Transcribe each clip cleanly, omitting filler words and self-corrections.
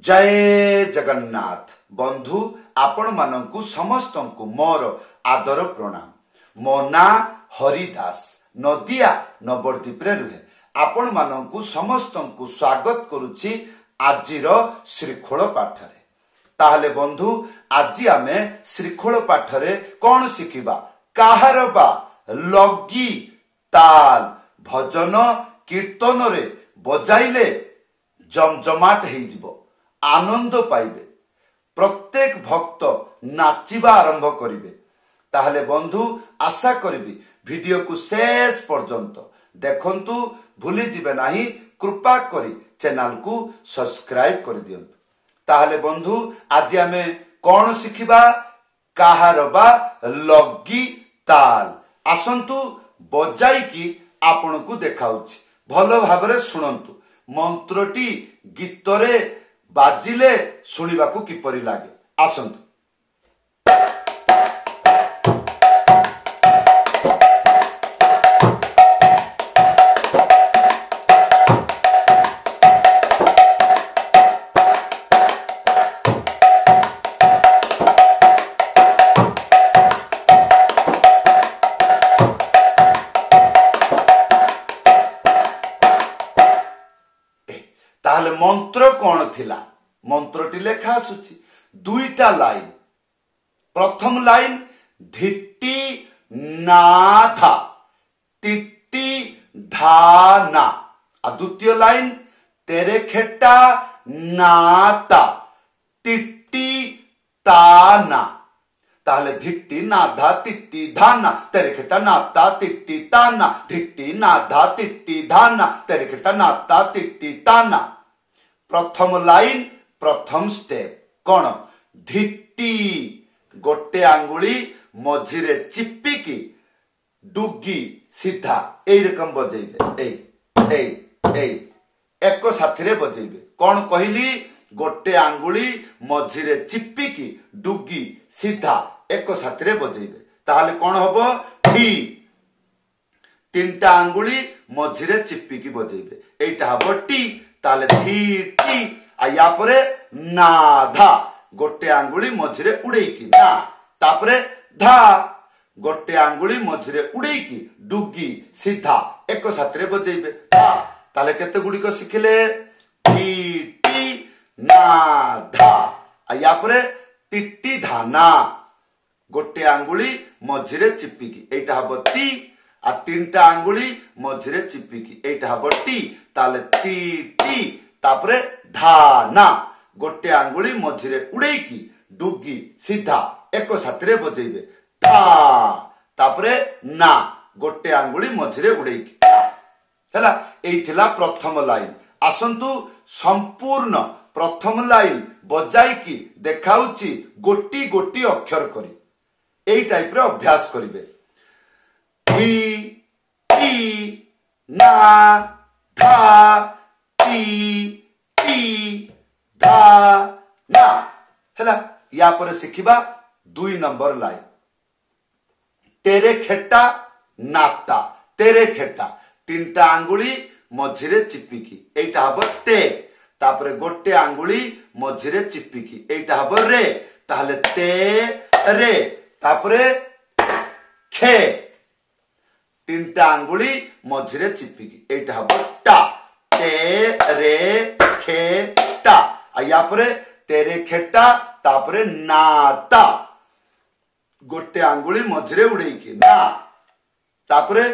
जय जगन्नाथ बंधु आपण मानंकु समस्तंकु मोर आदर प्रणाम। मो ना हरिदास नदिया नवद्वीप रे रुहे। आपण मानंकु समस्तंकु स्वागत करुछि आजिर श्रीखोल पाठरे। ताहले बंधु आज आमे श्रीखोल पाठरे कौन शिखिबा? काहार बा लगी ताल भजन कीर्तन रे बजाइले जमजमाट हेजिबो, आनंद पाइबे, प्रत्येक भक्त नाचिबा आरंभ करिवे। ताहले बंधु आशा करिबी वीडियो को शेष पर्यंत देखंतु, भूली जिबे नाही। कृपा करी चैनल को सब्सक्राइब कर दियंतु। ताहले बंधु आज आमे कौन शिखिबा? काहार बा लगी ताल। आसंतु बजाई की आपण को देखाउछि, भलो भाबरे सुनंतु। मंत्रटी गीतरे बाजिले सुनिबा को किपरि लागे आसंतु। ताहले मंत्र कौन थिला? मंत्रटी लेखा आसुची दुईटा लाइन। प्रथम लाइन धिट्टी नाधा तिट्टी धाना, आ द्वितीय लाइन तेरे खेटा नाता तिट्टी ताना। ताहले धिट्टी नाधा तिट्टी धाना तेरे खेटा नाता तिट्टी ताना, धिट्टी नाधा तिट्टी धाना तेरे खेटा नाता तिट्टी ताना। प्रथम लाइन प्रथम स्टेप कौन? धिट्टी गोटे आंगुली मझिरे चिपिकी डुगी सीधा एई रकम बजेइबे। एक साथी बजेइबे। कौन कहली? गोटे आंगुली मझिरे चिपिकी डुगी सीधा एक साथी बजेइबे। ताहले कौन हबो? ठी। तीनटा आंगुली मझिरे चिपिकी बजेइबे, एइटा हबो टी। ताले धी टी। आ या परे नाधा गोटे आंगुली मझिरे उड़ेकी ना, तापरे धा गोटे आंगुली मझिरे उड़ेकी डुगी सीधा एक साथरे बजेइबे धा। ताले केते गुडी को शिखिले? धी टी नाधा। आ या परे तिट्टी धाना गोटे आंगुली मझिरे चिपिकी, एइटा हबो ती। आ तीनटा आंगुली मझिरे चिपिकी, एइटा हबो टी। ताले ती टी। तापरे धाना गोटे आंगुली मझिरे उड़ेकी डुगी सीधा एक साथरे बजेइबे धा। तापरे ना गोटे आंगुली मझिरे उड़ेकी हैला। एई थिला प्रथम लाइन। आसंतु संपूर्ण प्रथम लाइन बजाई की देखाउची गोटी गोटी अक्षर करी एई टाइप रे अभ्यास करिवे। धी टी ना धा टी टी धा ना हैला। या पर शिखिबा 2 नंबर लाइन। तेरे खेटा नाता तेरे खेटा तीनटा आंगुली मझिरे चिपिकी, एइटा हबो ते। तापरे गोटे आंगुली मझिरे चिपिकी, एइटा हबो रे। ताहले ते रे। तापरे खे तीनटा आंगुली मझिरे चिपिकी, एइटा हबो टा। ते रे खे टा। आ या परे तेरे खेटा तापरे नाता गोटे आंगुली मझिरे उड़ेकी ना, तापरे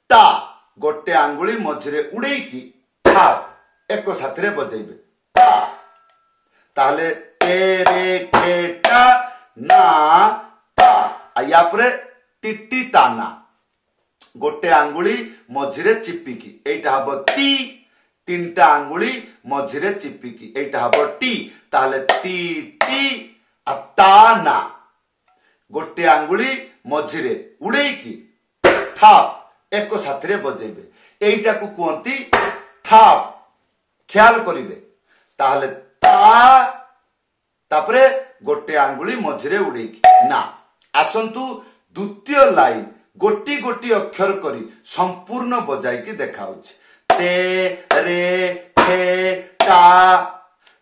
ता गोटे आंगुली मझिरे उड़ेकी था एक साथरे बजेइबे ता। ताहले तेरे खेटा ना ता। आ या परे तिट्टी ताना गोटे आंगुली मझिरे चिपिकी, एइटा हबो ती। तीनटा आंगुली मझिरे चिपिकी, एइटा हबो टी। ताहले ती टी। आ ताना गोटे आंगुली मझिरे उड़ेकी थाप एक साथरे बजेइबे, एइटा को कहंती थाप। ख्याल करिवे। ताहले ता तापरे गोटे आंगुली मझिरे उड़ेकी ना। आसंतु द्वितीय लाइन गोटी गोटी अक्षर करी संपूर्ण बजाई की देखाउछि। ते रे खे टा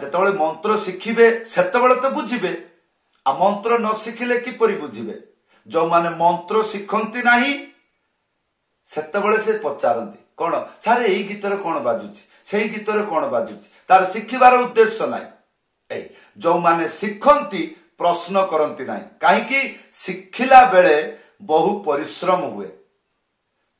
ଯେତେବେଳେ ମନ୍ତ୍ର ଶିଖିବେ ସେତେବେଳେ ତ ବୁଝିବେ, ଆଉ ମନ୍ତ୍ର ନ ଶିଖିଲେ କିପରି ବୁଝିବେ? ଯୋଉମାନେ ମନ୍ତ୍ର ଶିଖନ୍ତି ନାହିଁ ସେତେବେଳେ ସେ ପଚାରନ୍ତି କଣ ସାର୍ ଏଇ ଗୀତରେ କଣ ବାଜୁଛି, ସେଇ ଗୀତରେ କଣ ବାଜୁଛି, ତାର ଶିଖିବାର ଉଦ୍ଦେଶ୍ୟ ନାହିଁ। ଏଇ ଯୋଉମାନେ ଶିଖନ୍ତି ପ୍ରଶ୍ନ କରନ୍ତି ନାହିଁ, କାହିଁକି? ଶିଖିଲା ବେଳେ ବହୁ ପରିଶ୍ରମ ହୁଏ,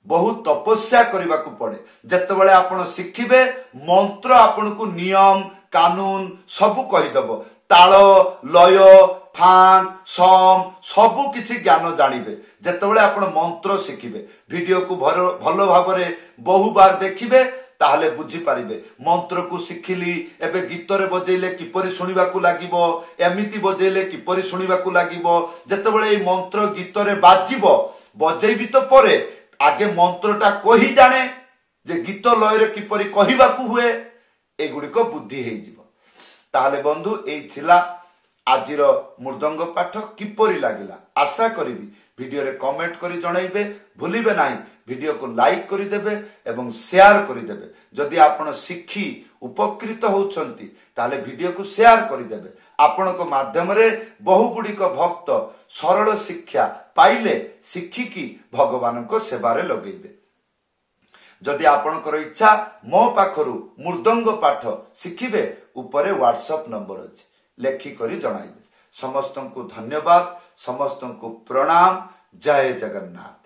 ବହୁ ତପସ୍ୟା କରିବାକୁ ପଡେ। ଯେତେବେଳେ ଆପଣ ଶିଖିବେ ମନ୍ତ୍ର ଆପଣଙ୍କୁ ନିୟମ କାନୁନ ସବୁ କହିଦେବ, ତାଳ ଲୟ ଫାଙ୍କ ସମ ସବୁ କିଛି ଜ୍ଞାନ ଜାଣିବେ ଯେତେବେଳେ ଆପଣ ମନ୍ତ୍ର ଶିଖିବେ। ଭିଡିଓକୁ ଭଲ ଭାବରେ ବହୁବାର ଦେଖିବେ, ତାହେଲେ ବୁଝିପାରିବେ ମନ୍ତ୍ରକୁ ଶିଖିଲି ଏବେ ଗୀତରେ ବଜେଇଲେ କିପରି ଶୁଣିବାକୁ ଲାଗିବ, ଏମିତି ବଜେଇଲେ କିପରି ଶୁଣିବାକୁ ଲାଗିବ। ଯେତେବେଳେ ଏଇ ମନ୍ତ୍ର ଗୀତରେ ବାଜିବ, ବଜେଇବି ତ ପରେ ଆଗେ ମନ୍ତ୍ରଟା କହି ଜାଣେ ଯେ ଗୀତ ଲୟରେ କିପରି କହିବାକୁ ହୁଏ, ଏଗୁଡିକ ବୁଦ୍ଧି ହେଇଯିବ। ତାହେଲେ ବନ୍ଧୁ ଏଇ ଥିଲା ଆଜିର ମୃଦଙ୍ଗ ପାଠ। କିପରି ଲାଗିଲା ଆଶା କରିବି ଭିଡିଓରେ କମେଣ୍ଟ କରି ଜଣାଇବେ। ଭୁଲିବେ ନାହିଁ ଭିଡିଓକୁ ଲାଇକ୍ କରିଦେବେ ଏବଂ ସେୟାର କରିଦେବେ। ଯଦି ଆପଣ ଶିଖି ଉପକୃତ ହଉଛନ୍ତି ତାହେଲେ ଭିଡିଓକୁ ସେୟାର କରିଦେବେ। ଆପଣଙ୍କ ମାଧ୍ୟମରେ ବହୁ ଗୁଡ଼ିକ ଭକ୍ତ ସରଳ ଶିକ୍ଷା ପାଇଲେ ଶିଖିକି ଭଗବାନଙ୍କ ସେବାରେ ଲଗେଇବେ। ଯଦି ଆପଣଙ୍କର ଇଚ୍ଛା ମୋ ପାଖରୁ ମୃଦଙ୍ଗ ପାଠ ଶିଖିବେ, ଉପରେ ହ୍ୱାଟ୍ସଆପ୍ ନମ୍ବର ଅଛି, ଲେଖିକରି ଜଣାଇବେ। ସମସ୍ତଙ୍କୁ ଧନ୍ୟବାଦ, ସମସ୍ତଙ୍କୁ ପ୍ରଣାମ। ଜୟ ଜଗନ୍ନାଥ।